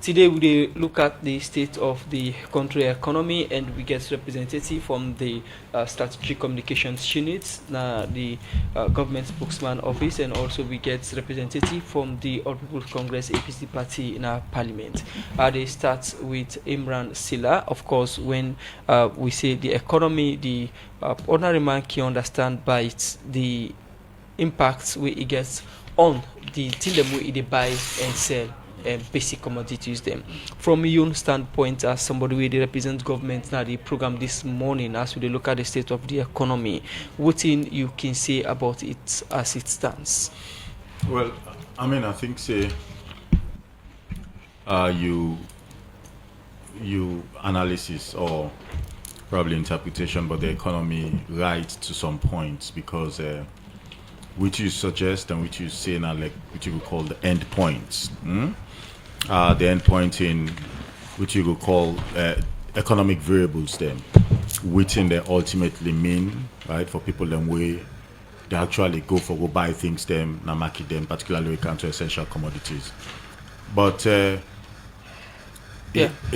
Today we dey look at the state of the country economy, and we get representative from the strategic communications unit, the government spokesman office, and also we get representative from the All People's Congress APC party in our parliament. They start with Imran Sillah. Of course, when we say the economy, the ordinary man can understand by it the impacts we it gets on the thing that we buy and sell. Basic commodities them. From your standpoint, as somebody who represents government now the program this morning, as we look at the state of the economy, what thing you can say about it as it stands? Well, I mean, I think say you analysis or probably interpretation about the economy right to some points, because which you suggest and which you say now, like which you would call the end points. The end point in which you would call economic variables then, which they ultimately mean, right, for people them way they actually go buy things them, now market them, particularly when it comes to essential commodities. But it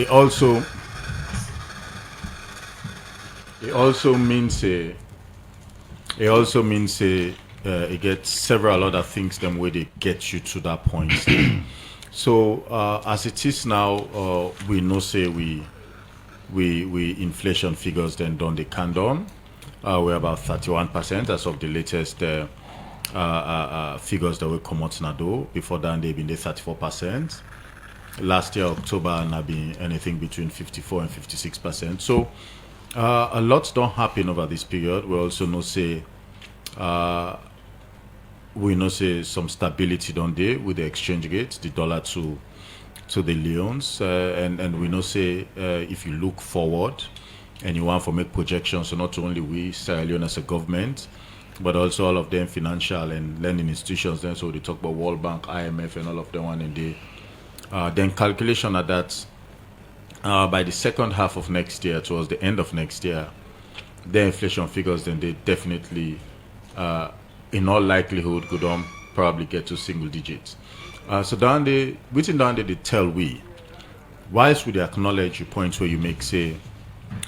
also means it gets several other things them where they get you to that point. So as it is now, we know say we inflation figures then done the countdown. We're about 31% as of the latest figures that will come out now. Before that they've been the 34%. Last year October and have been anything between 54 and 56%. So a lot don't happen over this period. We also know say some stability down there with the exchange rate, the dollar to the Leones, and we know say if you look forward and you want to make projections, so not only we Sierra Leone as a government, but also all of them financial and lending institutions. Then so they talk about World Bank, IMF, and all of them one in the then calculation at that by the second half of next year, towards the end of next year, the inflation figures then they definitely. In all likelihood, could probably get to single digits. So down there, they tell we, whilst we acknowledge the points where you make say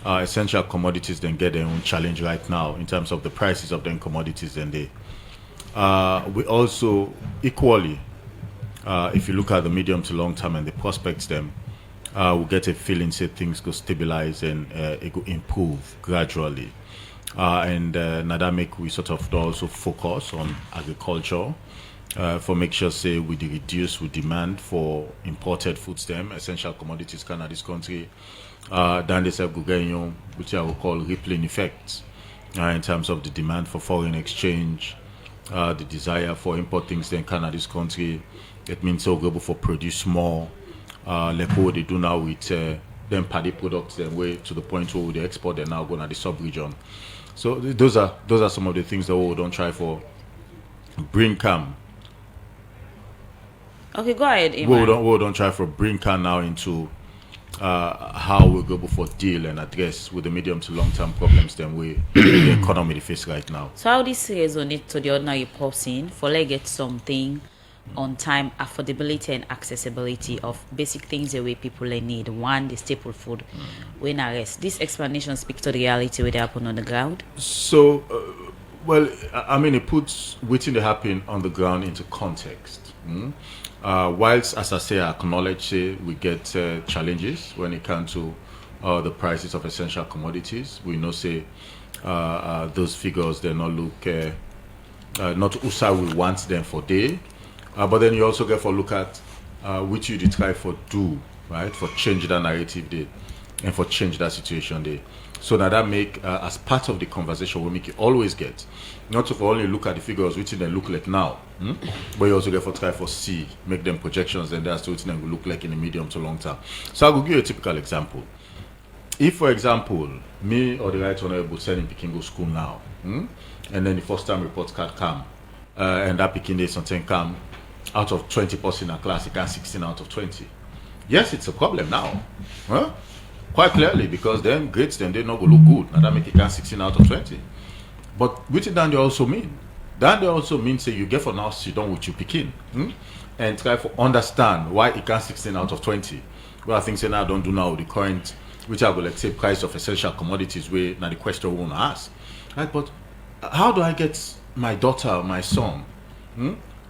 essential commodities then get their own challenge right now in terms of the prices of them commodities, then they we also equally if you look at the medium to long term and the prospects them we get a feeling say things go stabilize and it go improve gradually. And now that make we sort of also focus on agriculture for make sure say we reduce with demand for imported food stem essential commodities can this country then they say which I will call rippling effects in terms of the demand for foreign exchange, the desire for import things then can this country. It means so global for produce more like what they do now with them paddy products then way to the point where they export they're now going to the sub-region. So those are some of the things that we don't try for bring calm. Okay, go ahead, Imran. We don't try for bring calm now into how we go before deal and address with the medium to long term problems then we the economy face right now. So how this resonate to the ordinary person for like get something on time, affordability and accessibility of basic things the way people need. One, the staple food. When arrest. This explanation speaks to the reality where they happen on the ground. So, well, I mean, it puts waiting to happen on the ground into context. Whilst, as I say, I acknowledge say we get challenges when it comes to the prices of essential commodities. We know say those figures they not look not USA we want them for day. But then you also get for look at which you try for do, right, for change that narrative day and for change that situation day. So that make as part of the conversation we make you always get not to only look at the figures which they look like now, but you also get for try for see, make them projections and that's what they will look like in the medium to long term. So I will give you a typical example. If, for example, me or the right honorable sending Peking go school now, and then the first time report card come, and that Peking day something come. Out of 20 person in a class, it got 16 out of 20. Yes, it's a problem now. Quite clearly, because then grades then they not go look good. And that make it got 16 out of 20. But which then they also mean? Then they also mean say you get for now sit down with your picking. and try to understand why it can't 16 out of 20. Well, I think say now don't do now the current, which I will say price of essential commodities. Where now the question we want to ask, right? But how do I get my daughter or my son?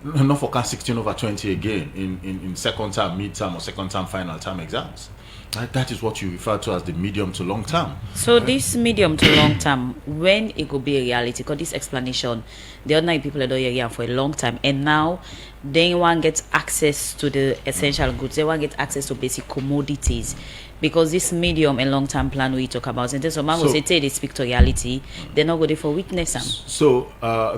Not for 16 over 20 again in second term, mid term, or second term, final term exams. Right? That is what you refer to as the medium to long term. So this medium to long term, when it will be a reality? Because this explanation, the ordinary people are doing here for a long time, and now then one gets access to the essential goods. They want get access to basic commodities. Because this medium and long term plan we talk about, and then some man will say they speak to reality, they're not good for witness them. So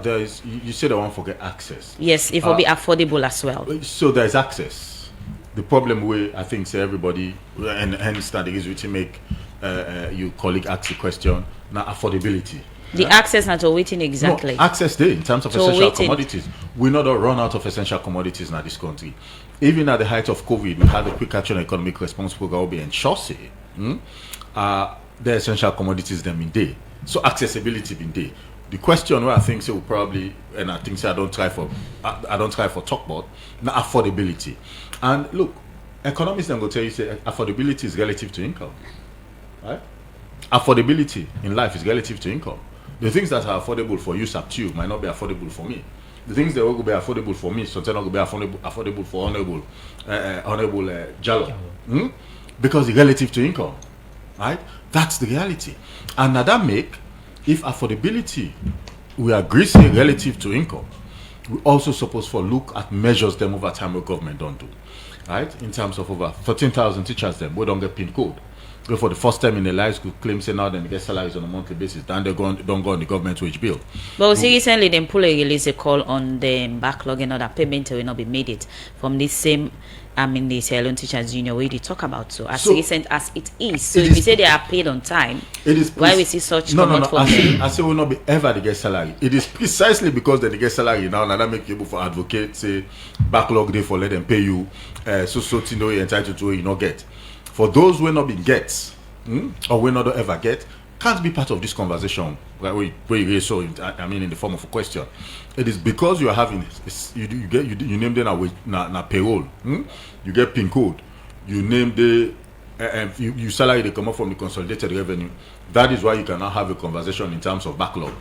there is, you said I want to get access. Yes, it will be affordable as well. So there is access. The problem where I think say everybody, and hence that is which make your colleague ask the question, now affordability. The access not to waiting exactly. No, access there in terms of So essential waiting. commodities. We not run out of essential commodities in this country. Even at the height of COVID, we had a quick action economic response program and Chaucer. The essential commodities them in there. So accessibility been there. The question where I think so will probably, and I think so I don't try for talk about now affordability. And look, economists then go tell you say affordability is relative to income. Right? Affordability in life is relative to income. The things that are affordable for you, Saptu, might not be affordable for me. The things that will be affordable for me, sometimes will be affordable for honorable Jallo. Because it's relative to income. Right? That's the reality. And now that make, if affordability, we agree say relative to income, we also supposed to look at measures them over time what government don't do. Right? In terms of over 13,000 teachers them, we don't get PIN code. They for the first time in their lives could claim say now then they get salaries on a monthly basis, then they don't go on the government wage bill. But we see recently them pull a release a call on the backlog and other payment will not be made it from this same the Sierra Leone Teachers Union where they talk about so recent as it is. So if you say they are paid on time, it is why we see such no. for I say will not be ever they get salary. It is precisely because they get salary now that make you able for advocate say backlog day for let them pay you so you know you're entitled to it, you not get. For those who not be get or will not ever get, can't be part of this conversation where you raise so in the form of a question. It is because you are having you name them na payroll. You get PIN code. You name the you salary they come up from the consolidated revenue. That is why you cannot have a conversation in terms of backlog.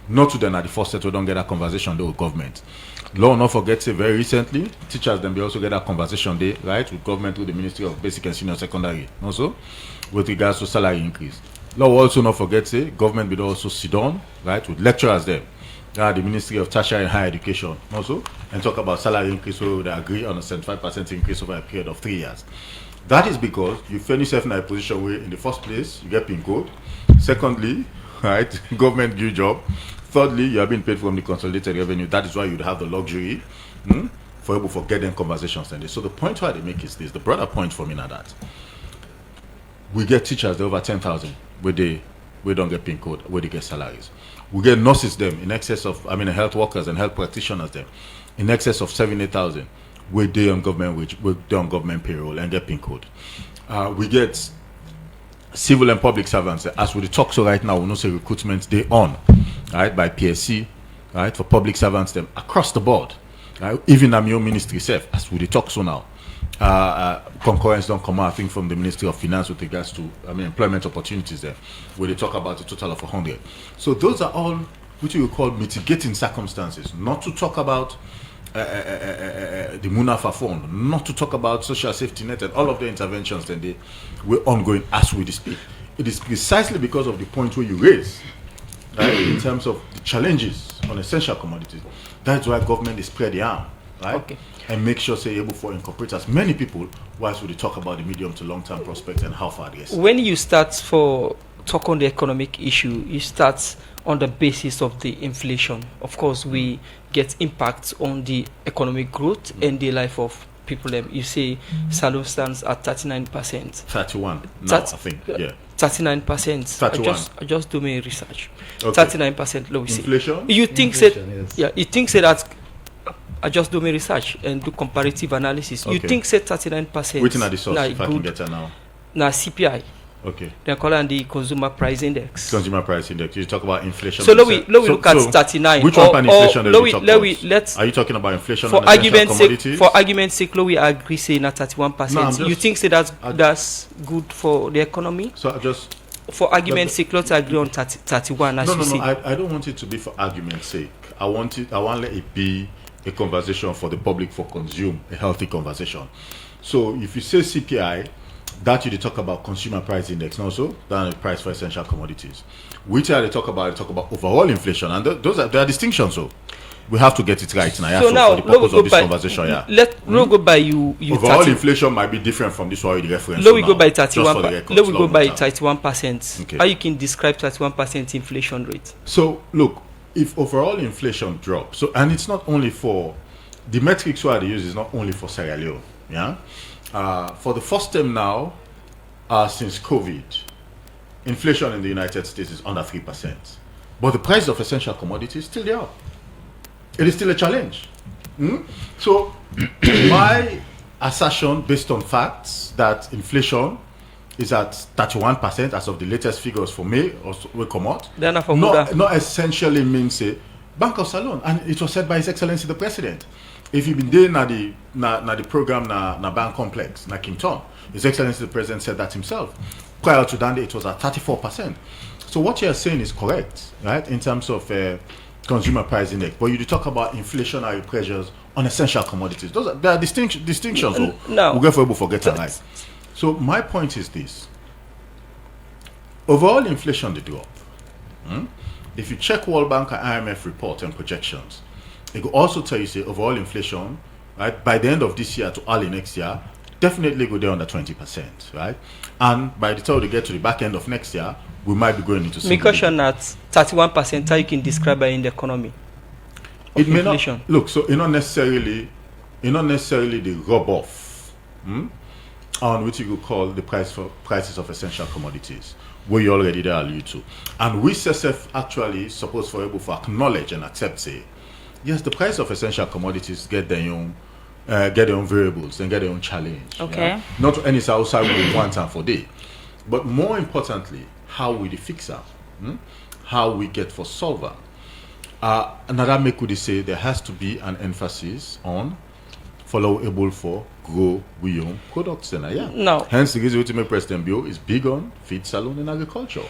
Not to them at the first set we don't get that conversation there with government. Law not forget say very recently, teachers then they also get that conversation there, right, with government through the Ministry of Basic and Senior Secondary also with regards to salary increase. Law also not forget say government will also sit down, right, with lecturers there. The Ministry of Tertiary and Higher Education also and talk about salary increase so they agree on a 75% increase over a period of 3 years. That is because you find yourself in a position where in the first place you get PIN code. Secondly, right, government give you job. Thirdly, you are being paid from the consolidated revenue. That is why you'd have the luxury for able to get them conversations and this. So the point why they make is this. The broader point for me now that we get teachers over 10,000 where we don't get PIN code, where they get salaries. We get nurses them in excess of health workers and health practitioners them in excess of 78,000 where they on government wage, where they on government payroll and get PIN code. We get civil and public servants as we talk so right now we know say recruitment they on right by PSC right for public servants them across the board right? Even the own ministry self as we talk so now concurrence don't come out I think from the Ministry of Finance with regards to employment opportunities there where they talk about a total of 100. So those are all which we call mitigating circumstances, not to talk about the Munafa fund, not to talk about social safety net and all of the interventions then they were ongoing as we speak. It is precisely because of the point where you raise, right, in terms of the challenges on essential commodities. That's why government is spread the arm, right, okay, and make sure say able to incorporate as many people whilst we talk about the medium to long term prospects and how far it is. When you start for talk on the economic issue, you start on the basis of the inflation. Of course, we get impacts on the economic growth and the life of people. You say Salon stands at 39%. 31 now, I think, yeah. 39%. 31. I just do my research. Okay. 39%. Let me see. Inflation? You think Inflation, say, yes. you think say that I just do my research and do comparative analysis. You Okay. think say 39%. Waiting at the source nah, if I can get her now. Now CPI. Okay. They call it the consumer price index. Consumer price index. You talk about inflation. So let we look at 39. Which one inflation let's are you talking about inflation for on argument's sake? Commodities? For argument's sake, we agree saying at 31%. No, you think say that's good for the economy? So I just for argument's sake, let's agree on 31. As no. I don't want it to be for argument's sake. I want let it be a conversation for the public for consume, a healthy conversation. So if you say CPI, that you talk about consumer price index, and also than the price for essential commodities. Which are they talk about overall inflation, and there are distinctions. So we have to get it right now. So now, for the purpose of this conversation, we'll go by you. Overall inflation might be different from this one. The reference. Let we go by 31. Let we go by 31%. Okay. How you can describe 31% inflation rate? So look, if overall inflation drops, so and it's not only for the metrics where they use is not only for Sierra Leone, for the first time now since COVID, inflation in the United States is under 3%, but the price of essential commodities is still there. It is still a challenge. So my assertion based on facts that inflation is at 31% as of the latest figures for May or so will come out. Not essentially means a bank of salon, and it was said by His Excellency the President. If you've been there na the program na bank complex na Kingston, His Excellency the President said that himself. Prior to that, it was at 34%. So what you are saying is correct, right? In terms of consumer price index, but you talk about inflationary pressures on essential commodities. There are distinctions. No, we'll get able to forget that. Right. So my point is this: overall inflation did drop. If you check World Bank and IMF report and projections, it will also tell you say overall inflation, right, by the end of this year to early next year, definitely go down under 20%, right? And by the time we get to the back end of next year, we might be going into my question at 31%, how you can describe it in the economy? It may inflation. Not look, so it's not necessarily the rub off on which you could call the prices of essential commodities, where you already there allude to. And we CSF actually supposed for able to acknowledge and accept, say, yes, the price of essential commodities get their own variables and get their own challenge. Okay. Not any outside we want time for day. But more importantly, how we the fix up, how we get for solver. Another make would say there has to be an emphasis on follow able for grow we own products and Now, hence the reason ultimate President Bio is big on feed salon and agriculture.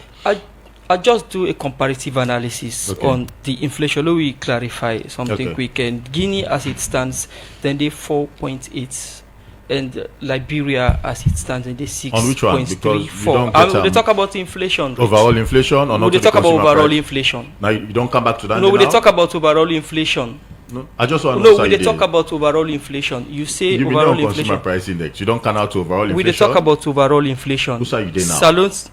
I just do a comparative analysis on the inflation. Let me clarify something quick. And Guinea as it stands, then they 4.8, and Liberia as it stands, and they 6.34. They talk about inflation. Overall inflation, or not? They talk about overall inflation. Now you don't come back to that. No, they talk about overall inflation. No, I just want to know. No, we talk about overall inflation. You say you overall inflation. Consumer price index. You don't come out to overall inflation. We talk about overall inflation. Who's are you there now? Salons.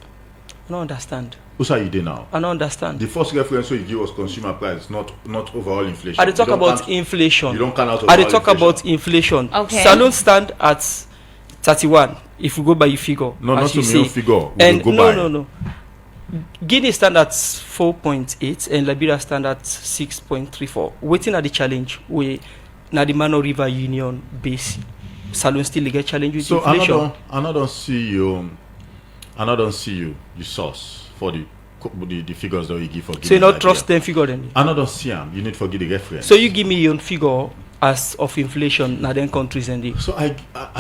I don't understand. Who's are you there now? I don't understand. The first reference you give was consumer price, not overall inflation. I talk about inflation. You don't come out. I talk about inflation. Okay. Salons stand at 31. If we go by your figure. No, not to me figure. No. Guinea stand at 4.8 and Liberia stand at 6.34. Waiting at the challenge where now the Mano River Union base Salon still get challenge with inflation. So I don't see you source for the figures that you give for Guinea. So you not trust them figure then? I don't see them. You need to give the reference. So you give me your figure as of inflation now then countries and the. So I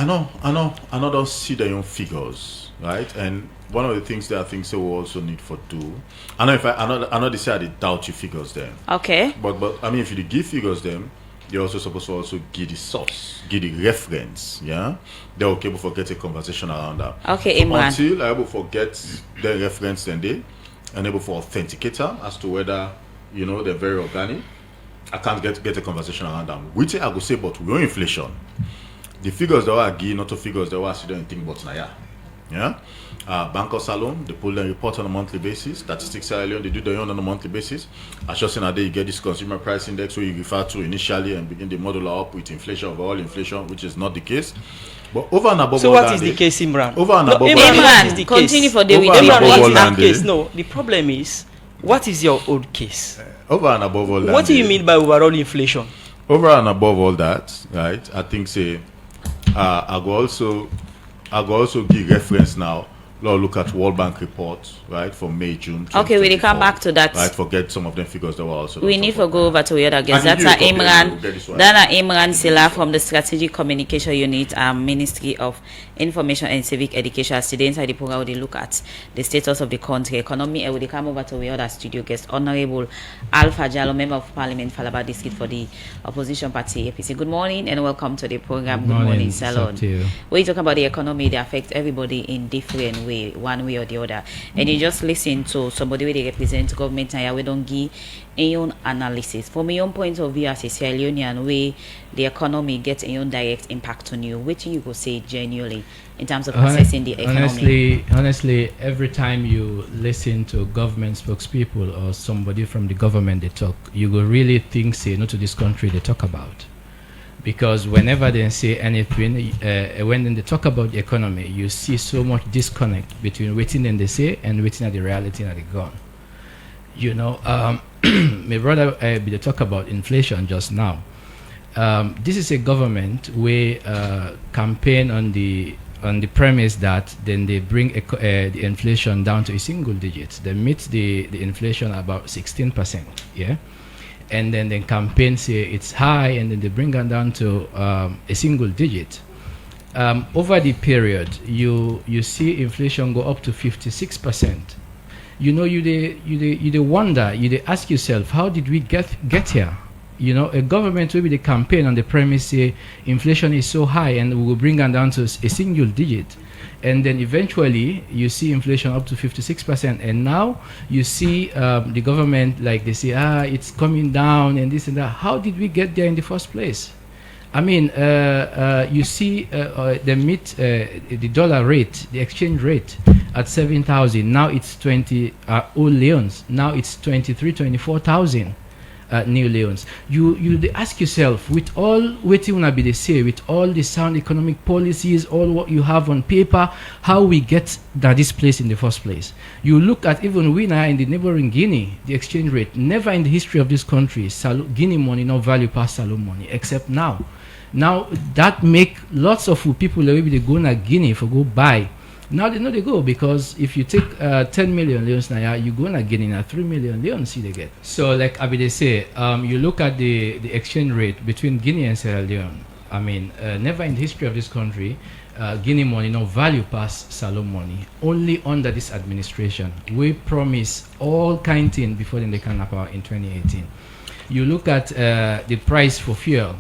don't see their own figures, right? And one of the things that I think we also need for do. I know they say I doubt your figures then. Okay. But I mean, if you give figures them, you're also supposed to also give the source, give the reference. Yeah, they're okay before get a conversation around that. Okay, Imran. Until I able forget the reference, then they and able for authenticate them as to whether they're very organic. I can't get a conversation around them. Which I would say, but we're inflation. The figures that are give, not the figures that are don't think about now. Yeah. Banco Salon, they pull their report on a monthly basis. Statistics Sierra Leone, they do their own on a monthly basis. As just in a day, you get this consumer price index where you refer to initially and begin the model up with inflation, overall inflation, which is not the case. But over and above so what is the case, Imran? Over and above Imran, is the continue for the Imran, what is the case? No, the problem is, what is your old case? Over and above all that. What do you mean by overall inflation? Over and above all that, right? I think I go also give reference now look at World Bank reports, right, for May, June. Okay, we will come back to that. Right, forget some of them figures that were also. We need to go over to the other guests. That's Imran. That's Imran Sillah from the Strategic Communication Unit, Ministry of Information and Civic Education. Today inside the program, we look at the status of the country economy, and we come over to the other studio guest, Honorable Alpha Jallo, Member of Parliament, Falaba District for the Opposition Party APC. Good morning and welcome to the program. Good morning, Salon. We talk about the economy, they affect everybody in different way, one way or the other. And you just listen to somebody where they represent government and we don't give a own analysis. From my own point of view as a Sierra Leonean, where the economy gets a own direct impact on you, what you could say genuinely in terms of assessing the economy? Honestly, every time you listen to government spokespeople or somebody from the government they talk, you will really think, say, no to this country they talk about. Because whenever they say anything, when they talk about the economy, you see so much disconnect between waiting and they say and waiting at the reality and the gone. You know, my brother they talk about inflation just now. This is a government where campaign on the premise that then they bring the inflation down to a single digit. They meet the inflation about 16%. Yeah. And then the campaign say it's high, and then they bring it down to a single digit. Over the period, you see inflation go up to 56%. You know, you wonder, you ask yourself, how did we get here? You know, a government will be the campaign on the premise say inflation is so high, and we will bring it down to a single digit. And then eventually you see inflation up to 56%, and now you see the government, like they say, it's coming down and this and that. How did we get there in the first place? I mean, you see they meet the dollar rate, the exchange rate at 7,000. Now it's 20 old leons. Now it's 24,000. New Leons. You ask yourself, with all what you wanna be they say, with all the sound economic policies, all what you have on paper, how we get that this place in the first place. You look at even we now in the neighboring Guinea, the exchange rate, never in the history of this country, Guinea money no value past Salon money, except now. Now that make lots of people maybe they go to Guinea for go buy. Now they know they go, because if you take 10 million leons now, you're going to get in 3 million leons see they get. So like Abide say, you look at the exchange rate between Guinea and Sierra Leone. I mean, never in the history of this country, Guinea money no value past Salon money. Only under this administration, we promise all kind of things before then they can power in 2018. You look at the price for fuel.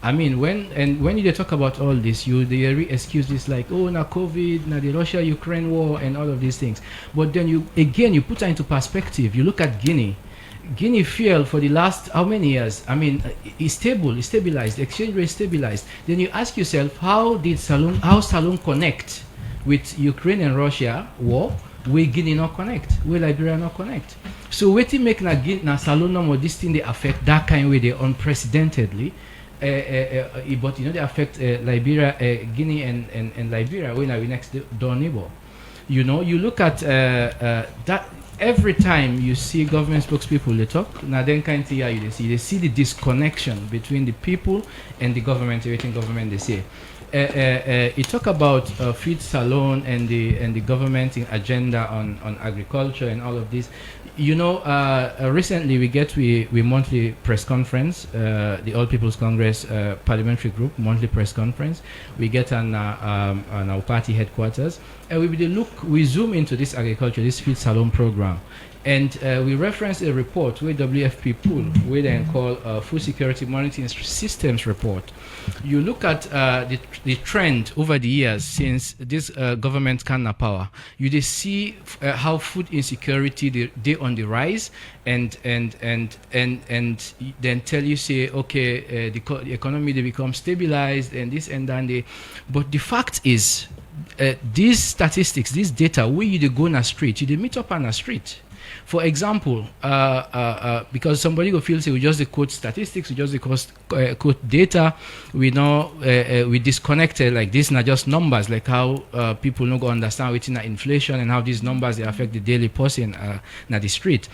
I mean, when you talk about all this, they excuse this like, oh, now COVID, now the Russia-Ukraine war, and all of these things. But then you put that into perspective. You look at Guinea. Guinea fuel for the last how many years? I mean, it's stabilized. The exchange rate stabilized. Then you ask yourself, how Salon connect with Ukraine and Russia war? Where Guinea not connect? Where Liberia not connect? So what make na Salon no more this thing they affect that kind of way they unprecedentedly. But you know they affect Liberia, Guinea, and Liberia when are we next door neighbor. You know, you look at that every time you see government spokespeople they talk. Now then kind of you see the disconnection between the people and the government. Everything government they say. It talk about feed Salon and the government agenda on agriculture and all of this. You know, recently we monthly press conference, the All People's Congress Parliamentary Group monthly press conference. We get on our party headquarters, and we zoom into this agriculture, this feed Salon program, and we reference a report where WFP pull, we then call Food Security Monitoring Systems report. You look at the trend over the years since this government came to power. You just see how food insecurity they on the rise, and then tell you say okay the economy they become stabilized and this and that. But the fact is these statistics, this data, where you go on a street, you meet up on a street. For example, because somebody will feel say we just quote statistics, we just quote data, we know we disconnected like this, not just numbers, like how people no go understand within inflation and how these numbers they affect the daily person in the street.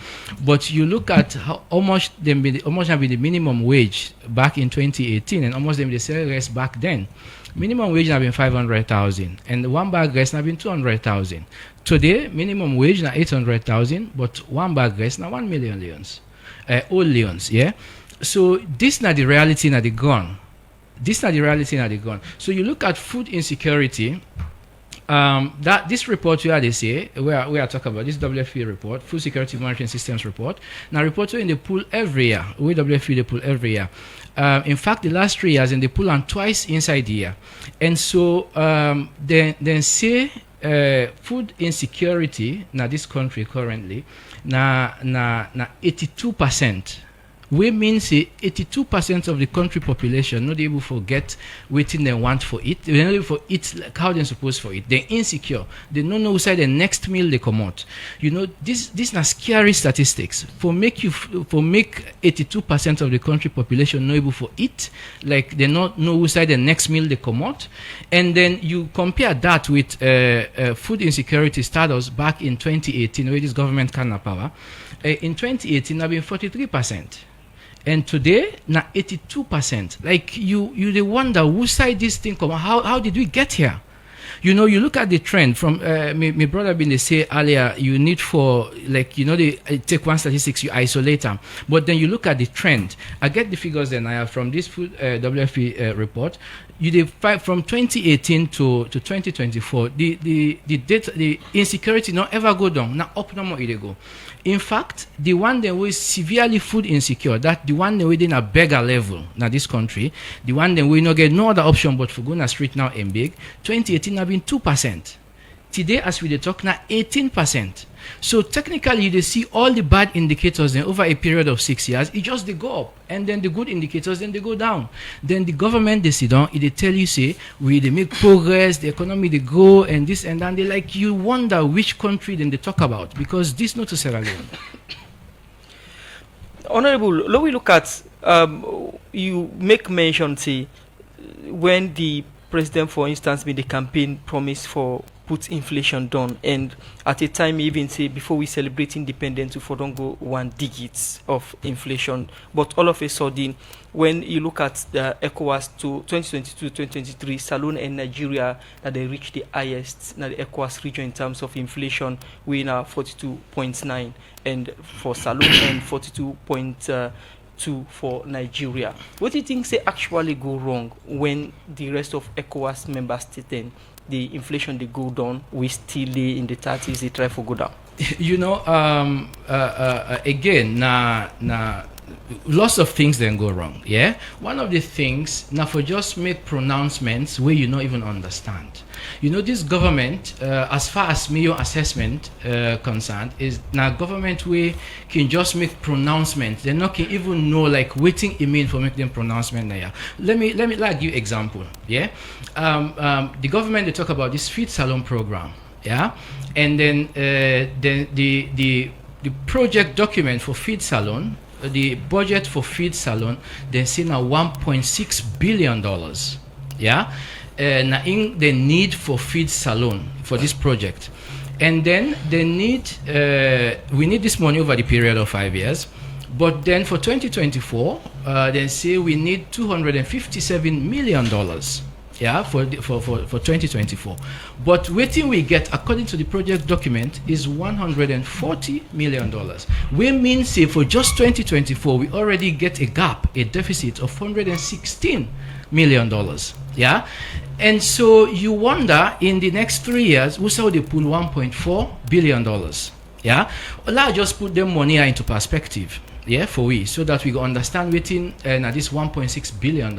But you look at how much have been the minimum wage back in 2018, and almost them the salaries back then. minimum wage have been 500,000 and one bag rice have been 200,000. Today, minimum wage na 800,000, but one bag rice na 1 million leons. All leons, yeah? So this not the reality na the gone. This not the reality na the gone. So you look at food insecurity, that this report where they say, where we are talking about this WFP report, Food Security Monitoring Systems report, now report in the pool every year, we WFP they pull every year. In fact, the last 3 years, and they pull on twice inside the year. And so then say food insecurity na this country currently na 82%. We mean say 82% of the country population not able to get waiting they want for it. They're not able to eat like how they're supposed to eat. They're insecure. They don't know inside the next meal they come out. You know, this are scary statistics. For make 82% of the country population not able to eat, like they not know inside the next meal they come out. And then you compare that with food insecurity status back in 2018, where this government can have power. In 2018, have been 43%. And today, now 82%. Like you wonder who side this thing come. How did we get here? You know, you look at the trend from my brother been they say earlier. You need for like they take one statistics, you isolate them, but then you look at the trend. I get the figures then I have from this food WFP report. You divide from 2018 to 2024. The data, the insecurity not ever go down. Now up no more it go. In fact, the one that was severely food insecure, that the one that we in a beggar level now this country, the one that we not get no other option but for going a street now and big, 2018 have been 2%. Today, as we talk now, 18%. So technically, they see all the bad indicators then over a period of 6 years, it just they go up, and then the good indicators then they go down. Then the government they sit down, they tell you say we they make progress, the economy they go, and this and that. They like you wonder which country then they talk about because this not Sierra Leone. Honorable, let we look at you make mention say when the president, for instance, made the campaign promise for put inflation down, and at a time even say before we celebrate independence we don't go 1 digits of inflation, but all of a sudden when you look at the ECOWAS to 2022-2023 Salone and Nigeria that they reached the highest in the ECOWAS region in terms of inflation, we now 42.9 and for Salone and 42.2 for Nigeria. What do you think say actually go wrong when the rest of ECOWAS member states then the inflation they go down, we still lay in the 30s, they try to go down? You know, again, lots of things then go wrong. Yeah, one of the things now for just make pronouncements where you not even understand. You know, this government, as far as your assessment concerned, is now government we can just make pronouncements. They not can even know like waiting it mean for make them pronouncement there. Let me like give example. Yeah, the government they talk about this feed salon program. Yeah, and then the project document for feed salon. The budget for feed salon they say now $1.6 billion. Yeah, now in the need for feed salon for this project, and then they need we need this money over the period of 5 years. But then for 2024, they say we need $257 million. Yeah, for 2024. But waiting we get according to the project document is $140 million. We mean say for just 2024 we already get a gap, a deficit of $116 million. Yeah, and so you wonder in the next 3 years we saw they pull $1.4 billion. Yeah, let's just put them money into perspective. Yeah, for we so that we understand waiting at this $1.6 billion.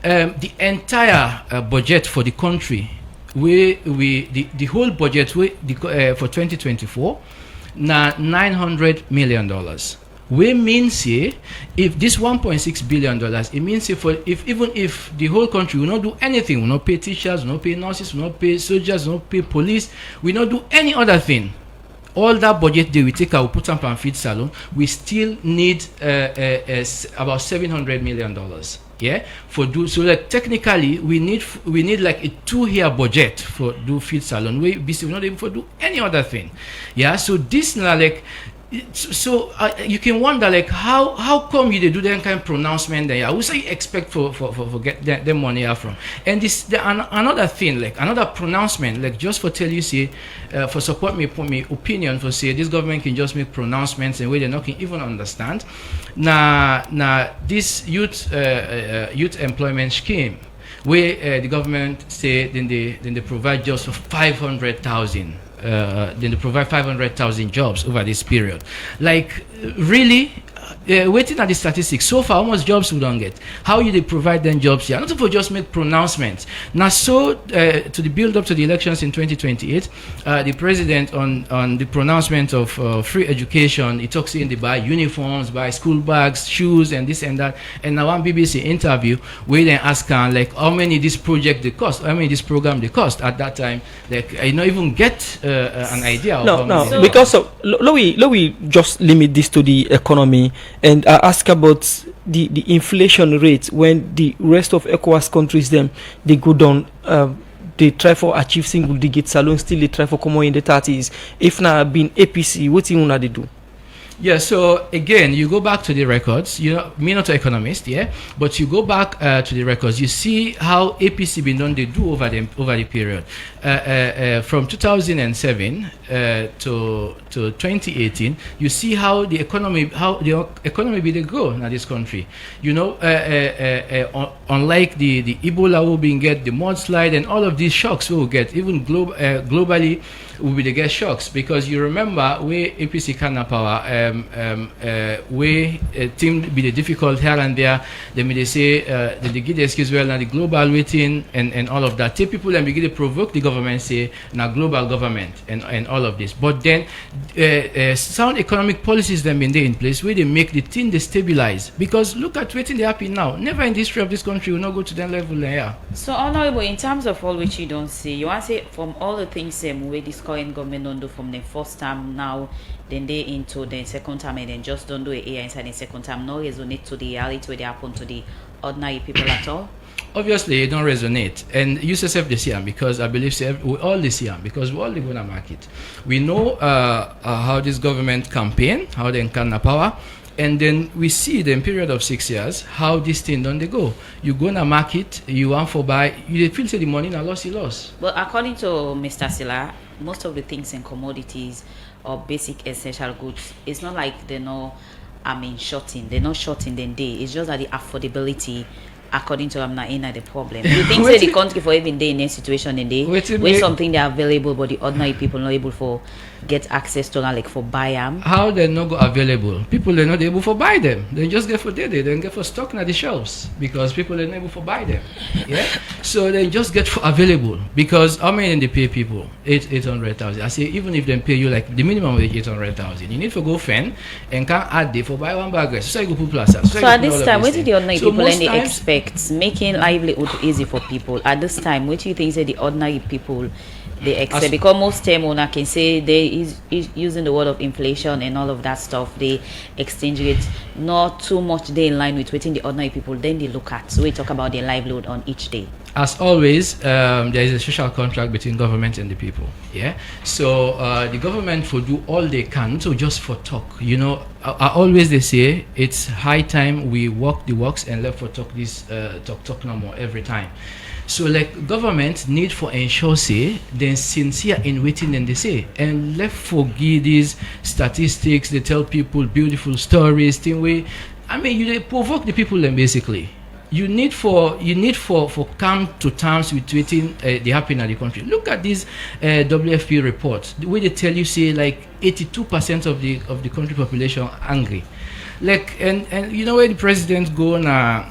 The entire budget for the country, the whole budget for 2024, na $900 million. We mean say if this $1.6 billion, it means say even if the whole country will not do anything, will not pay teachers, will not pay nurses, will not pay soldiers, will not pay police, will not do any other thing. All that budget they will take out, put up and feed salon, we still need about $700 million. Yeah, for do so like technically we need like a 2-year budget for do feed salon. We not able to do any other thing. Yeah, so this now like You can wonder like how come you they do that kind of pronouncement there? I would say expect for get the money out from. And another thing like another pronouncement like just for tell you say for support me for me opinion for say this government can just make pronouncements in way they're not can even understand. Now this youth employment scheme where the government say then they provide jobs for 500,000. Then they provide 500,000 jobs over this period. Like, really? Waiting at the statistics, so far, how much jobs we don't get? How you they provide them jobs here? Not for just make pronouncements. Now, so to the build up to the elections in 2028, the president on the pronouncement of free education, he talks in the buy uniforms, buy school bags, shoes, and this and that. And now one BBC interview, we then ask like how many this project they cost, how many this program they cost. At that time, like I not even get an idea. Of how many so because of let we just limit this to the economy. And I ask about the inflation rate when the rest of ECOWAS countries them they go down, they try for achieve single digit salon, still they try for come in the 30s. If not been APC, what you wanna they do? Yeah, so again, you go back to the records, you know, me not an economist, yeah, but you go back to the records, you see how APC been done they do over the period. From 2007 to 2018, you see how the economy be they grow in this country. You know, unlike the Ebola will be get the mudslide and all of these shocks we will get, even globally will be the get shocks, because you remember where APC Kana Power where team be the difficult here and there, then they say they give the excuse well now the global waiting and all of that. Take people and begin to provoke the government say now global government and all of this. But then sound economic policies then been there in place where they make the thing they stabilize, because look at waiting they happen now. Never in the history of this country will not go to that level here. So honorable, in terms of all which you don't see, you want to say from all the things where this current government don't do from the first time now, then they into the second time and then just don't do it here inside the second time, no resonate to the reality where they happen to the ordinary people at all? Obviously, it don't resonate, and you yourself this year because I believe we all this year because we all live on a market. We know how this government campaign, how they encounter power, and then we see the period of 6 years how this thing don't they go. You go in a market, you want for buy, you feel say the money na loss, you loss. But according to Mr. Sillah, most of the things in commodities or basic essential goods, it's not like they're not shorting. They're not shorting the day. It's just that the affordability, according to Amna, the problem. You think say the country for even day in a situation in day when something they are available but the ordinary people not able for get access to like for buy them. How they not go available? People are not able for buy them. They just get for day. They don't get for stock on the shelves because people are not able for buy them. Yeah. So they just get for available because how many they pay people? 800,000. I say even if they pay you like the minimum wage 800,000, you need to go fend and can add day for buy one bag. So you go put plaza. So at this time, what did the ordinary people any expect making livelihood easy for people? At this time, what do you think say the ordinary people they expect? Because most time owner can say they is using the word of inflation and all of that stuff, the exchange rate not too much they in line with waiting the ordinary people, then they look at. So we talk about their livelihood on each day. As always, there is a social contract between government and the people. Yeah. So the government will do all they can to just for talk. You know, I always they say it's high time we walk the walks and left for talk this talk no more every time. So like government need for ensure say then sincere in waiting and they say and left for give these statistics. They tell people beautiful stories. Thing way, I mean you provoke the people then basically. You need for come to terms with waiting the happening in the country. Look at this WFP report. The way they tell you say like 82% of the country population angry. Like and you know where the president go na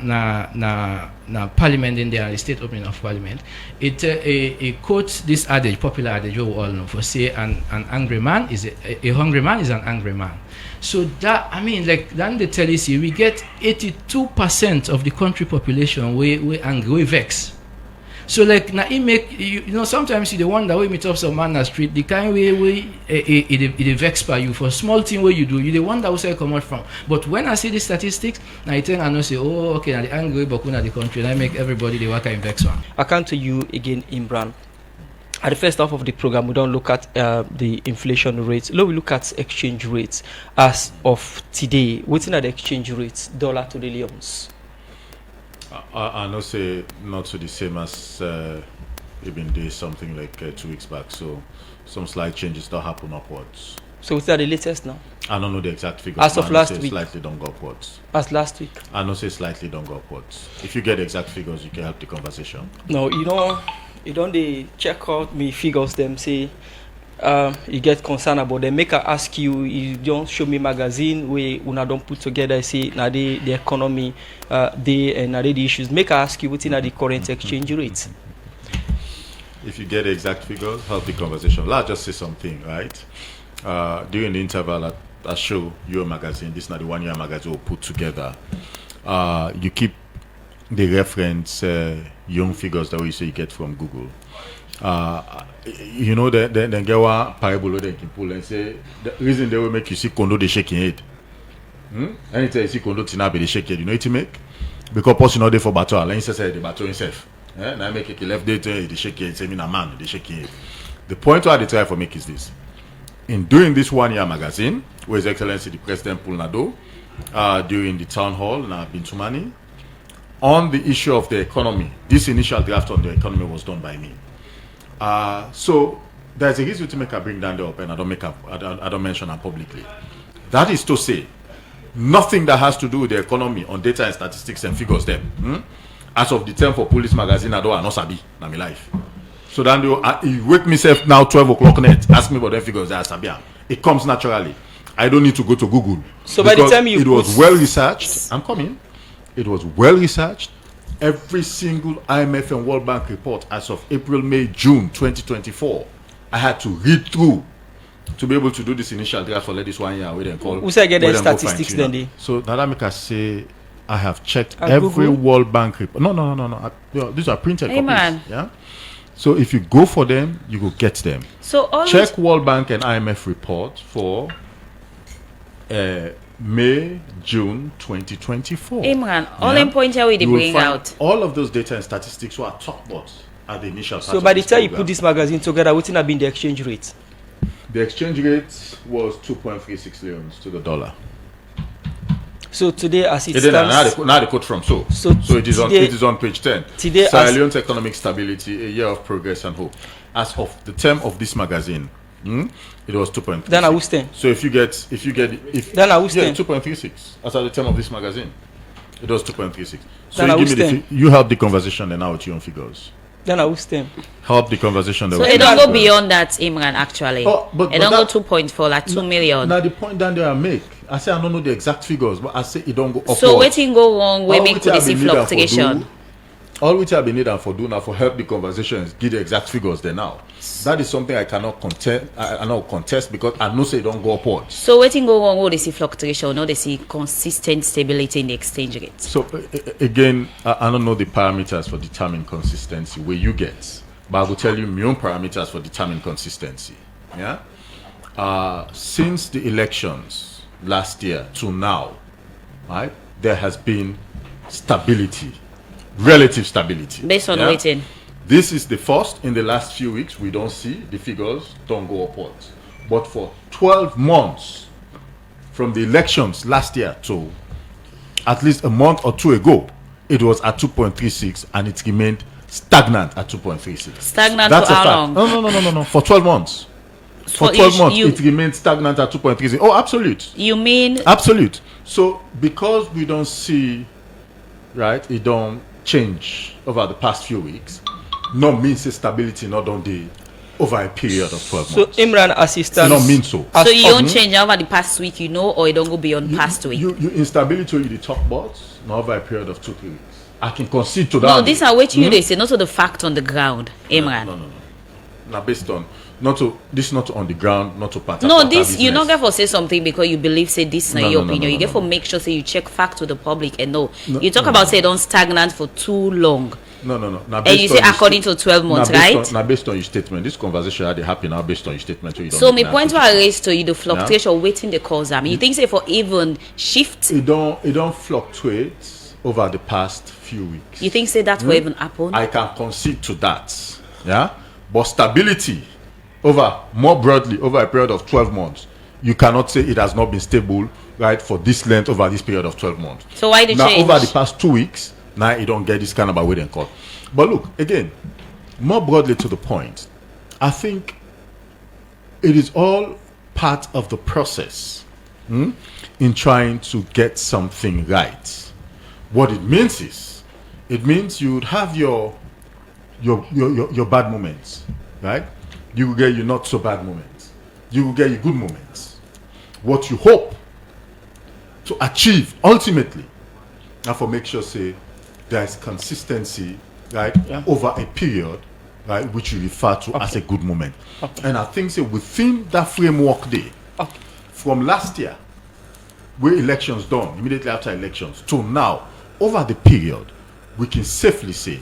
parliament in there, the state opening of parliament, it quotes this adage, popular adage you all know, for say an angry man is a hungry man is an angry man. So that I mean like then they tell you see we get 82% of the country population we angry, we vex. So like now it make you know sometimes you wonder where meet up some man on the street the kind way it vex by you for small thing where you do you the wonder where come out from. But when I see the statistics now I tell I know say oh okay now the angry bakuna the country and I make everybody they work in vex one. I come to you again, Imran. at the first half of the program, we don't look at the inflation rates. Now we look at exchange rates as of today. What's in the exchange rates, dollar to the leons? I know say not to the same as even days something like 2 weeks back. So some slight changes that happen upwards. So what's the latest now? I don't know the exact figures. As of last week, slightly don't go upwards. As last week, I know say slightly don't go upwards. If you get the exact figures, you can help the conversation. no, you don't they check out me figures them say you get concerned about them. Make I ask you, you don't show me magazine where una don't put together say now the economy and now the issues. Make I ask you what's in the current exchange rates. If you get the exact figures, help the conversation. Let's just say something, right? During the interval, I show your magazine. This is not the 1 year magazine we'll put together. You keep the reference young figures that we say you get from Google. You know, then get one parable they can pull and say the reason they will make you see condo they shaking head. Anytime you see condo tinabe they shake head, you know what to make? Because person not there for battle, and he says the battle himself. And I make it left day to the shake head, say me a man, they shake head. The point why they try for make is this. In doing this 1 year magazine, with His Excellency the President Pulnado, during the town hall in Bintumani, on the issue of the economy, this initial draft on the economy was done by me. So there's a reason to make I bring down the up and I don't mention it publicly. That is to say, nothing that has to do with the economy on data and statistics and figures them. As of the term for police magazine, I don't know sabi na my life. So then you wake myself now 12 o'clock net, ask me about the figures that Sabia. It comes naturally. I don't need to go to Google. So by the time you it was well researched, I'm coming. It was well researched. Every single IMF and World Bank report as of April, May, June 2024, I had to read through to be able to do this initial draft for this 1 year. We then call. Who say get the statistics then? They? So that make us say I have checked At every Google? World Bank report. No. These are printed copies. Imran. Yeah. So if you go for them, you will get them. So all Check World Bank and IMF report for May, June 2024. Imran, all in point here we You will bring find out. all of those data and statistics were talked about at the initial. So by the time you put this magazine together, what's in been the exchange rate? the exchange rate was 2.36 leons to the dollar. So today, as it And then stands, now the quote from so it is on page 10. Today, Sierra Leone's economic stability, a year of progress and hope. As of the term of this magazine, it was 2.36. then I will stand. So if Then I will yeah, stand. 2.36 as at the time of this magazine, it was 2.36. So Then I you will give me stand. you help the conversation and now with your own figures. Then I will stand. Help the conversation. So it don't go beyond that, Imran, actually. Oh, but it don't that- go 2.4, like 2 million. Now the point down there I make, I say I don't know the exact figures, but I say it don't go upwards. So waiting go wrong, we All make which with I this been needed for fluctuation. do- All which I've been needing for do now for help the conversations, give the exact figures there now. That is something I cannot contest. I cannot contest because I know say it don't go upwards. So waiting go wrong, we they see fluctuation, no, they see consistent stability in the exchange rate. So again, I don't know the parameters for determining consistency where you get, but I will tell you my own parameters for determining consistency. Yeah. Since the elections last year to now, right, there has been stability, relative stability. Based on yeah? waiting. This is the first in the last few weeks. We don't see the figures don't go upwards, but for 12 months from the elections last year to at least a month or two ago, it was at 2.36 and it remained stagnant at 2.36. Stagnant That's for a how fact. long? No. For 12 months. For 12 months, it remained stagnant at 2.36. Oh, absolute. You mean Absolute. So because we don't see, right, it don't change over the past few weeks, no means the stability not on the over a period of 12 So months. Imran assistance. No mean so. so you don't change over the past week, you know, or it don't go beyond past week? You instability you the top bots, not over a period of 2-3 weeks. I can concede to that. No, these are what you they say, not to the fact on the ground, Imran. No. Now based on not on the ground, not to part. No, this you not get for say something because you believe say this na your opinion. You get for make sure say you check facts with the public and no. You talk about say don't stagnant for too long. No. Now, And you say according to 12 months, right? Now based on your statement, this conversation had happen now based on your statement. So, you don't So make my an point to application. raise to you the fluctuation waiting the cause. I mean, you think say for even shift, It don't fluctuate over the past few weeks. you think say that will even happen? I can concede to that. Yeah. But stability more broadly over a period of 12 months, you cannot say it has not been stable, right, for this length over this period of 12 months. So why the now change? Over the past 2 weeks, now you don't get this kind of a wait and call. But look, again, more broadly to the point, I think it is all part of the process in trying to get something right. What it means is, it means you would have your bad moments, right? You will get your not so bad moments. You will get your good moments. What you hope to achieve ultimately, and for make sure say there is consistency, right, over a period, right, which you refer to as a good moment. And I think say within that framework there, from last year, where elections done, immediately after elections, to now, over the period, we can safely say,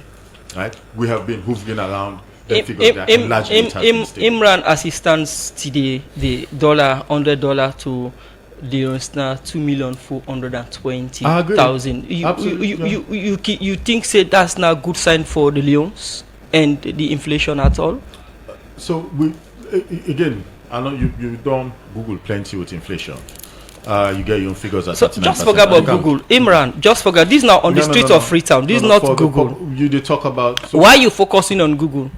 right, we have been hovering around the figures that largely it has been stable. Imran, as it stands today, the $100 to Leone's now 2,420,000. You think say that's not a good sign for the Leones and the inflation at all? So we again, I know you don't Google plenty with inflation. You get your own figures at 39%. Just forget about Google. Imran, just forget. This is now on the streets of Freetown. This is not Google. You did talk about. So why are you focusing on Google?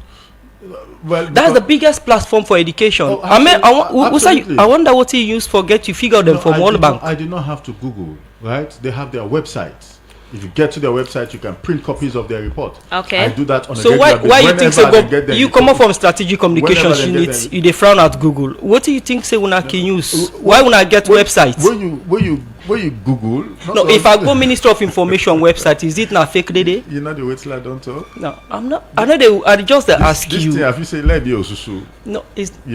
Well, that's the biggest platform for education. Oh, I wonder what he used for get you figure them from World Bank. I did not have to Google, right? They have their websites. If you get to their website, you can print copies of their report. Okay. I do that on a so regular basis. Why you think so? You come up from strategic communications Whenever unit, you they frown at Google. What do you think say una can use? Why una get websites? When you Google. No, if I go Minister of Information website, is it not fake today? You know the way till I don't talk. No, I'm not. I know I just ask you. Thing, have you say let you susu? No,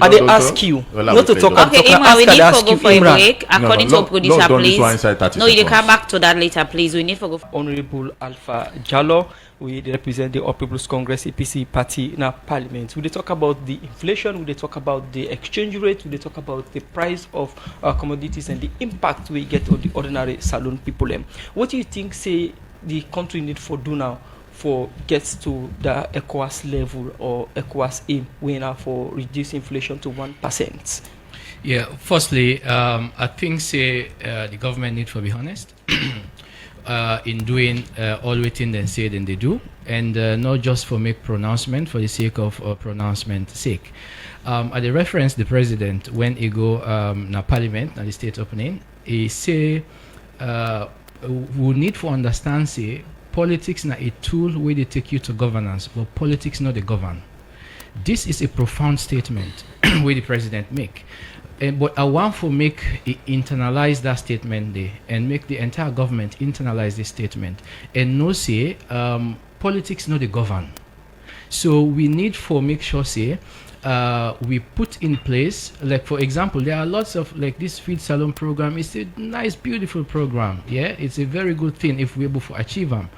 I they ask you not to talk. Okay, Imran, we need to go for a break. According to producer, please. No, you come back to that later, please. We need to go. Honorable Alpha Jallo, we represent the All People's Congress APC party in our parliament. We talk about the inflation, we talk about the exchange rate, we talk about the price of commodities and the impact we get on the ordinary saloon people. What do you think say the country need for do now for gets to the ECOWAS level or ECOWAS aim winner for reduce inflation to 1%? Yeah, firstly, I think say the government need to be honest in doing all within they say then they do, and not just for make pronouncement for the sake of pronouncement sake. At the reference the president when he go na parliament na the state opening, he say we need to understand say politics na a tool where they take you to governance, but politics not the govern. This is a profound statement where the president make. But I want to internalize that statement there and make the entire government internalize this statement and no say politics not the govern. So we need for make sure say we put in place, like for example, there are lots of like this feed salon program. It's a nice, beautiful program. Yeah, it's a very good thing if we're able to achieve them.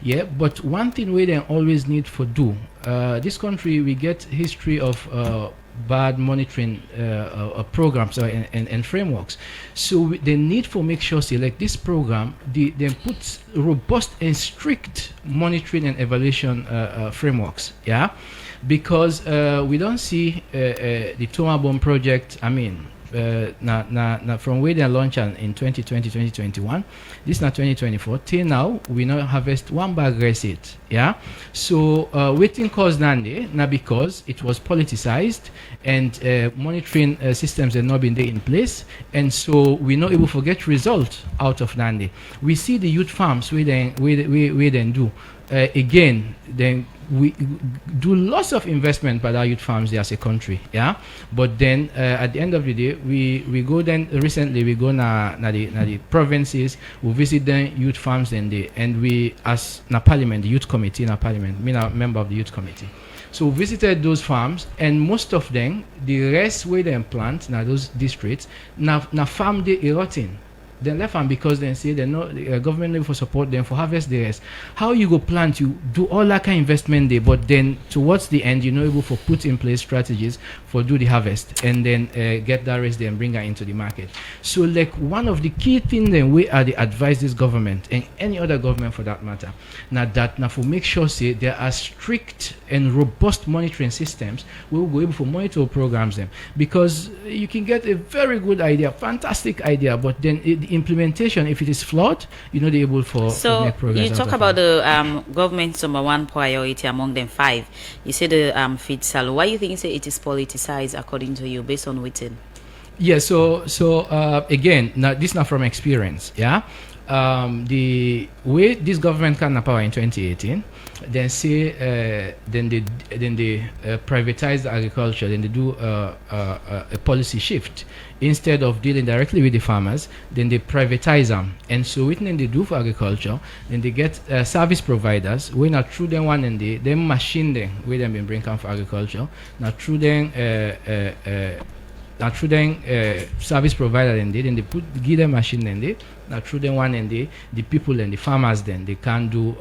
Yeah, but one thing we then always need for do. This country we get history of bad monitoring programs and frameworks. So they need for make sure say like this program they put robust and strict monitoring and evaluation frameworks. Yeah, because we don't see the Toma Bomb project. I mean, from where they launch in 2020 2021, this is now 2024 till now we now harvest one bag receipt. Yeah, so waiting cause nande now because it was politicized and monitoring systems have not been there in place, and so we're not able to get results out of nande. We see the youth farms we then do again then we do lots of investment by our youth farms there as a country, yeah. But then at the end of the day, we go then recently we go na the provinces, we visit the youth farms and we as na parliament, the youth committee in our parliament, me a member of the youth committee. So we visited those farms and most of them, the rest where they plant now those districts, na farm they eroding. then left hand because then say they no government level for support them for harvest the rest. How you go plan to do all that kind of investment there, but then towards the end you're not able for put in place strategies for do the harvest and then get that rest there and bring her into the market. So like one of the key things then we are the advise this government and any other government for that matter. Now for make sure say there are strict and robust monitoring systems we will be able to monitor programs them, because you can get a very good idea, fantastic idea, but then the implementation, if it is flawed, you're not able for so make progress. You talk about the government's number one priority among them 5. You say the feed salary. Why you think say it is politicized according to you based on written? Yeah, so again, now this is not from experience. Yeah, the way this government came to power in 2018, then say then they privatize agriculture, then they do a policy shift. Instead of dealing directly with the farmers, then they privatize them. And so what then they do for agriculture, then they get service providers, we not through them one and they machine them, where them been bring come for agriculture, not through them service provider and then they give them machine and they not through them one and the people and the farmers then they can do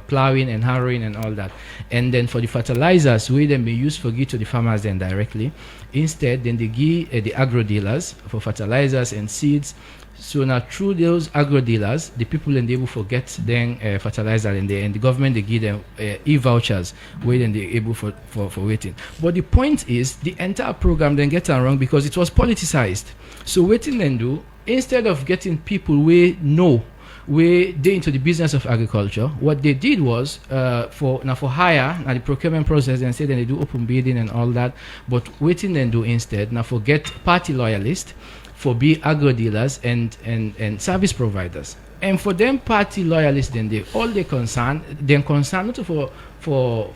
plowing and harrowing and all that. And then for the fertilizers, we then be used for give to the farmers then directly. Instead then they give the agro dealers for fertilizers and seeds. So now through those agro dealers, the people and they able to get then fertilizer and the government they give them e-vouchers where then they able for waiting. But the point is the entire program then gets wrong because it was politicized. So waiting then do, instead of getting people we know where they into the business of agriculture, what they did was for hire now the procurement process and say then they do open bidding and all that, but waiting then do instead now for get party loyalists for be agro dealers and service providers. And for them party loyalists then they all they concern not for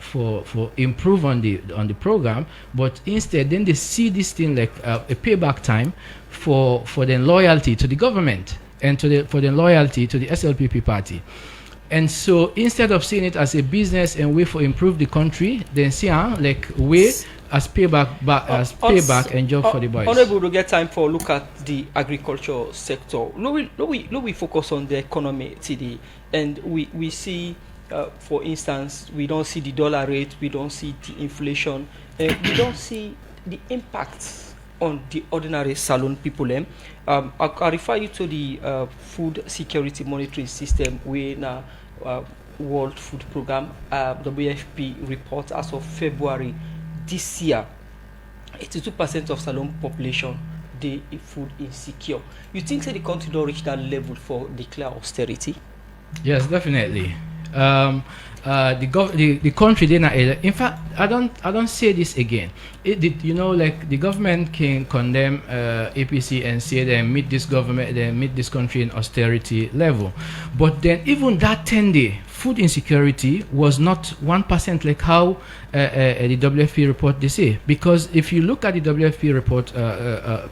improve on the program, but instead then they see this thing like a payback time for their loyalty to the government and for their loyalty to the SLPP party. And so instead of seeing it as a business and way for improve the country, then see like way as payback and job for the boys. Honorable, to get time for look at the agriculture sector. No, we focus on the economy today, and we see, for instance, we don't see the dollar rate, we don't see the inflation, we don't see the impacts on the ordinary salon people. I refer you to the food security monitoring system where now World Food Program WFP report as of February this year, 82% of salon population they food insecure. You think that the country don't reach that level for declare austerity? Yes, definitely. The country did not. In fact, I don't say this again. Like the government can condemn APC and say they meet this country in austerity level, but then even that 10-day food insecurity was not 1% like how the WFP report they say. Because if you look at the WFP report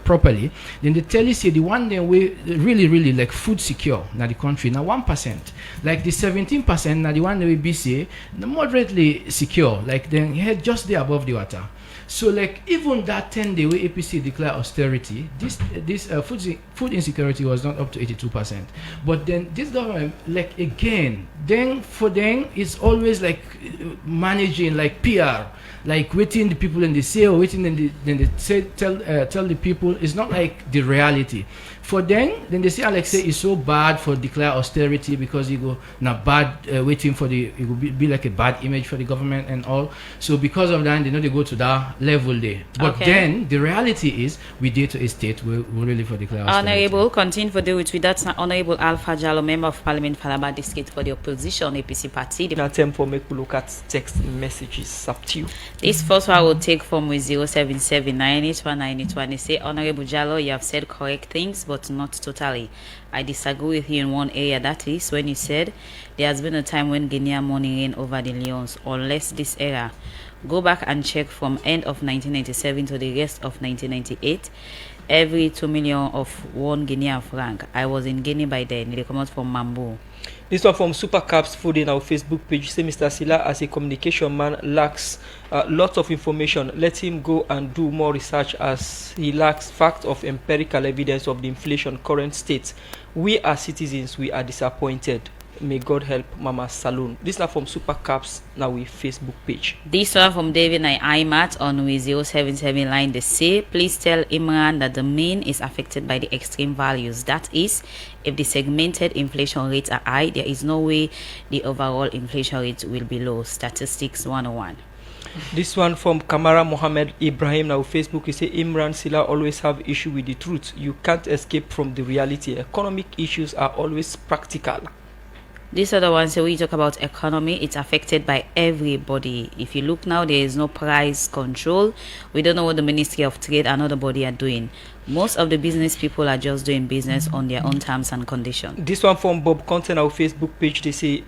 properly, then they tell you say the one day we really like food secure now the country now 1%, like the 17% now the one that we be say moderately secure, like then head just there above the water. So like even that 10-day where APC declare austerity, this food insecurity was not up to 82%. But then this government, like again, then for them it's always like managing like PR, like waiting the people and they say or waiting and they say tell the people it's not like the reality. For them, then they say Alex say it's so bad for declare austerity because you go now bad waiting for it will be like a bad image for the government and all. So because of that, they go to that level there. But then the reality is we did to a state we really for declare austerity. Honorable, continue for the with that's Honorable Alpha Jallo, Member of Parliament Falaba District for the opposition APC party. Now time for make we look at text messages up to you. This first one I will take from with 077981981. They say, Honorable Jallo, you have said correct things, but not totally. I disagree with you in one area, that is when you said there has been a time when Guinea money reigned over the Leones, unless this era. Go back and check from end of 1997 to the rest of 1998. Every 2 million of 1 Guinea franc. I was in Guinea by then. They come out from Mambo. This one from Super Caps Food in our Facebook page. Say Mr. Sillah, as a communication man, lacks lots of information. Let him go and do more research, as he lacks fact of empirical evidence of the inflation current state. We as citizens, we are disappointed. May God help Mama Saloon. This is from Super Caps now with Facebook page. This one from David and IMAT on with 077 line. They say, please tell Imran that the mean is affected by the extreme values. That is, if the segmented inflation rates are high, there is no way the overall inflation rate will be low. Statistics 101. This one from Kamara Mohammed Ibrahim now Facebook. He say Imran Sillah always have issue with the truth. You can't escape from the reality. Economic issues are always practical. These are the ones that we talk about economy. It's affected by everybody. If you look now, there is no price control. We don't know what the Ministry of Trade and other body are doing. Most of the business people are just doing business on their own terms and conditions. This one from Bob Content, our Facebook page. They say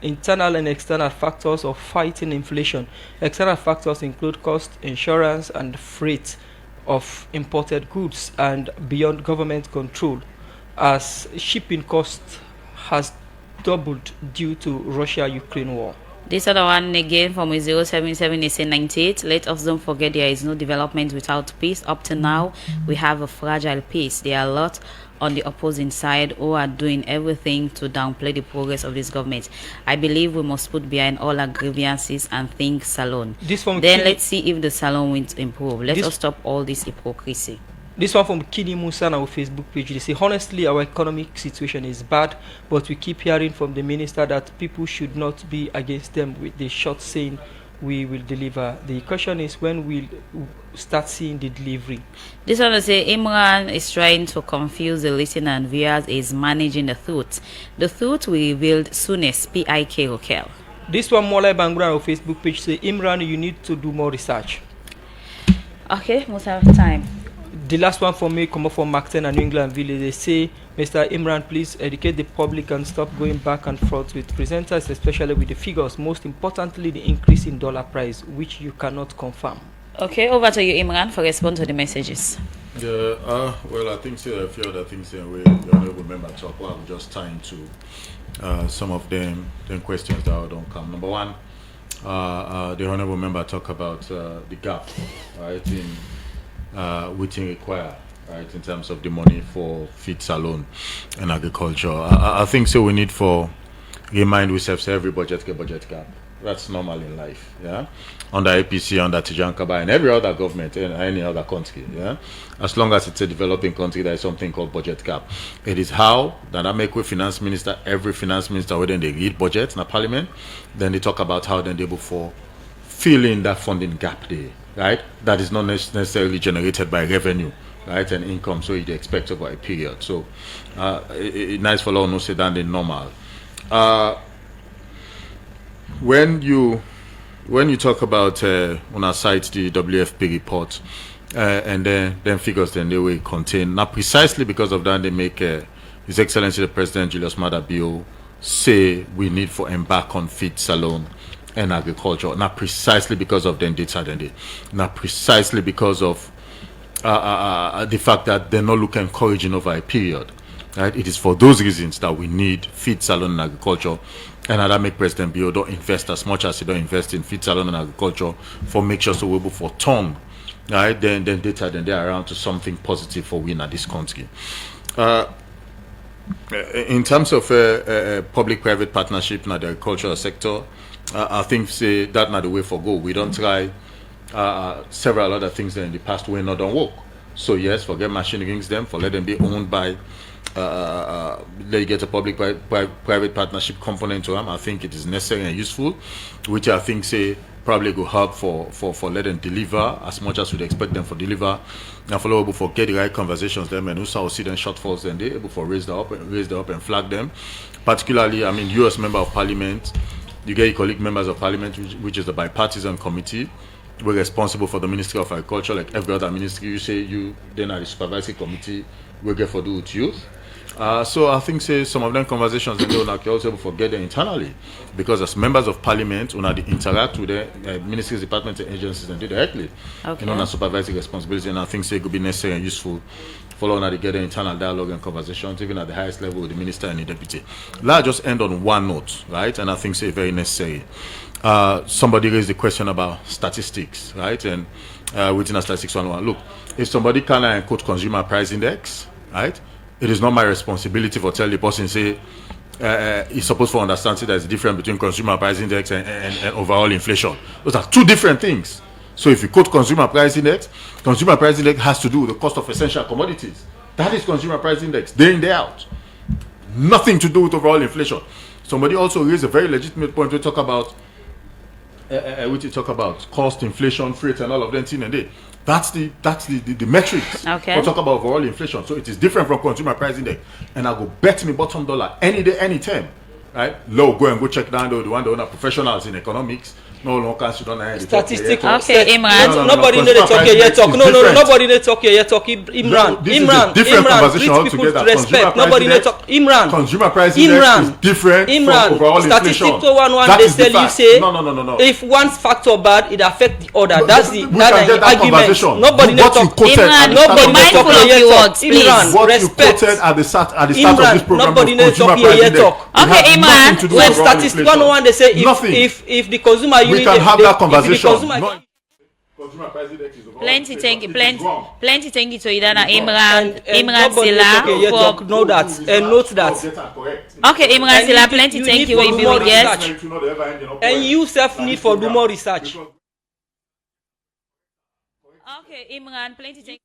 internal and external factors of fighting inflation. External factors include cost, insurance, and freight of imported goods, and beyond government control, as shipping cost has doubled due to Russia-Ukraine war. This other one again from 077 is 98. Let us don't forget there is no development without peace. Up to now, we have a fragile peace. There are a lot on the opposing side who are doing everything to downplay the progress of this government. I believe we must put behind all our grievances and think Salon. Then let's see if the Salon will improve. Let us stop all this hypocrisy. This one from Kini Musa on our Facebook page. They say, honestly, our economic situation is bad, but we keep hearing from the minister that people should not be against them with the short saying we will deliver. The question is when we'll start seeing the delivery. This one will say Imran is trying to confuse the listener and viewers, is managing the truth. The truth will be revealed soonest. P.I.K. Rokel. This one Mola Bangura on our Facebook page say Imran, you need to do more research. Okay, most of the time. The last one for me come up from Macton and New England Village. They say, Mr. Imran, please educate the public and stop going back and forth with presenters, especially with the figures. Most importantly, the increase in dollar price, which you cannot confirm. Okay, over to you, Imran, for response to the messages. Yeah, well, I think a few other things we don't remember talk about. I'm just tying to some of them questions that don't come. Number one, the honorable member talk about the gap, right, in waiting require, right, in terms of the money for feed salon and agriculture. I think so we need for remind ourselves every budget gap. That's normal in life, yeah. Under APC, under Tijankaba, and every other government in any other country, yeah. As long as it's a developing country, there is something called budget gap. It is how that I make with finance minister, every finance minister, when they read budget in the parliament, then they talk about how they're able for filling that funding gap there, right? That is not necessarily generated by revenue, right, and income, so you expect over a period. So it's nice for law no say that in normal. When you talk about on our site the WFP report and then figures then they will contain, now precisely because of that they make His Excellency the President Julius Maada Bio say we need for embark on feed salon and agriculture, not precisely because of the data then not precisely because of the fact that they're not looking encouraging over a period, right? It is for those reasons that we need feed salon and agriculture, and that make President Bio don't invest as much as he don't invest in feed salon and agriculture for make sure so we're able for turn, right, then data then they're around to something positive for we in this country. In terms of public-private partnership in the agricultural sector, I think say that not the way for go. We don't try several other things that in the past we not done work. So yes, forget machineries them, for let them be owned by let you get a public-private partnership component to them. I think it is necessary and useful, which I think say probably go help for let them deliver as much as we'd expect them for deliver, and follow able for get the right conversations them and also see them shortfalls then they able for raise them up and flag them. Particularly, I mean, you as member of parliament, you get your colleague members of parliament, which is the bipartisan committee. We're responsible for the Ministry of Agriculture, like every other ministry. You say you then are the supervisory committee. We get for do with youth. So I think say some of them conversations they don't also able to get them internally, because as members of parliament, when they interact with the ministries, departments, and agencies and do directly, on a supervisory responsibility, and I think say it could be necessary and useful follow on get internal dialogue and conversations, even at the highest level with the minister and the deputy. Let's just end on one note, right? And I think it's very necessary. Somebody raised the question about statistics, right? And within a statistics 101, look, if somebody can quote consumer price index, right? It is not my responsibility for tell the person say he's supposed to understand there's a difference between consumer price index and overall inflation. Those are two different things. So if you quote consumer price index has to do with the cost of essential commodities. That is consumer price index, day in, day out. Nothing to do with overall inflation. Somebody also raised a very legitimate point. We talk about cost, inflation, freight, and all of them thing and day. That's the metrics. Okay. We'll talk about overall inflation. So it is different from consumer price index. And I go bet me bottom dollar any day, any time. Right? Go check down the one that are professionals in economics. No, Statistical. Okay, Imran. Nobody need to talk here yet. Talk. No, nobody need to talk here yet. Talk. Imran. Conversation Treat people altogether. to respect. Nobody need to talk. Imran. Consumer price index is different from overall inflation. Statistical 101 That they is the tell you fact. say No. If one factor bad, it affect the other. That's the We can get that argument. conversation. Nobody need What to you talk. quoted at Imran, the start be of this mindful program. of your words, please. Imran, What you respect. quoted at the start of this program Nobody was need to consumer talk here price yet. index. Talk. It Okay, has Imran, nothing to do When with overall statistical inflation. 101 they say Nothing. if the consumer We unit can have that if the conversation. consumer Consumer price index is overall Plenty inflation. thank It is wrong. plenty thank you to Idana Imran and Imran nobody Sillah talk here yet. Talk. for Know that and note that. okay Imran And Sillah you plenty need thank to you do we more will get research. And you self need for do more research. okay Imran plenty thank